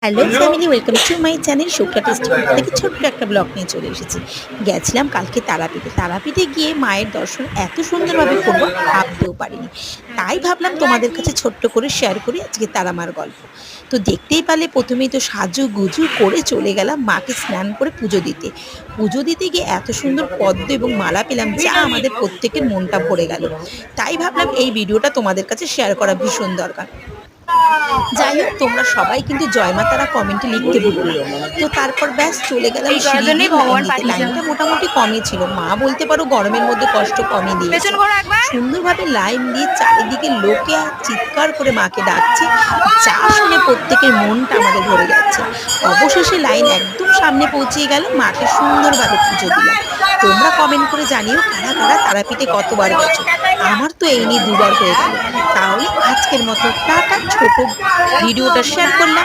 Hello family, welcome to my channel Shukla tasty food থেকে ছোট্ট একটা ব্লগ নিয়ে চলে এসেছি। গেছিলাম কালকে তারাপীঠে গিয়ে মায়ের দর্শন এত সুন্দরভাবে করবো ভাবতেও পারিনি। তাই ভাবলাম তোমাদের কাছে ছোট্ট করে শেয়ার করি আজকে তারা মার গল্প। তো দেখতেই পারলে প্রথমেই তো সাজুগুজু করে চলে গেলাম মাকে স্নান করে পুজো দিতে গিয়ে এত সুন্দর পদ্ম এবং মালা পেলাম, যা আমাদের প্রত্যেকের মনটা ভরে গেল। তাই ভাবলাম এই ভিডিওটা তোমাদের কাছে শেয়ার করা ভীষণ দরকার। যাই হোক, তোমরা সবাই কিন্তু জয় মা তারা কমেন্টে লিখতে ভুলো না। তো তারপর ব্যাস চলে গেলাম এই করার সিঁড়ি জন্যই দিয়ে লাইন ভগবান দিতে। পাঠিয়েছেন। লাইনটা মোটামুটি কমই ছিল, মা বলতে পারো গরমের মধ্যে কষ্ট কমই দিয়েছে। পেছন ঘোরো একবার। সুন্দরভাবে লাইন দিয়ে চারিদিকে লোকে আর চিৎকার করে মাকে ডাকছে, যা শুনে প্রত্যেকের মনটা আমাদের ভরে যাচ্ছে। অবশেষে লাইন একদম সামনে পৌঁছিয়ে গেল, মাকে সুন্দরভাবে পুজো দিলাম। তোমরা কমেন্ট করে জানিও কারা কারা তারাপীঠে কতবার গেছো। আমার তো এই নিয়ে দুবার হয়ে গেল। তাহলে আজকের মতো টাটা, ছোট ভিডিওটা শেয়ার করলাম।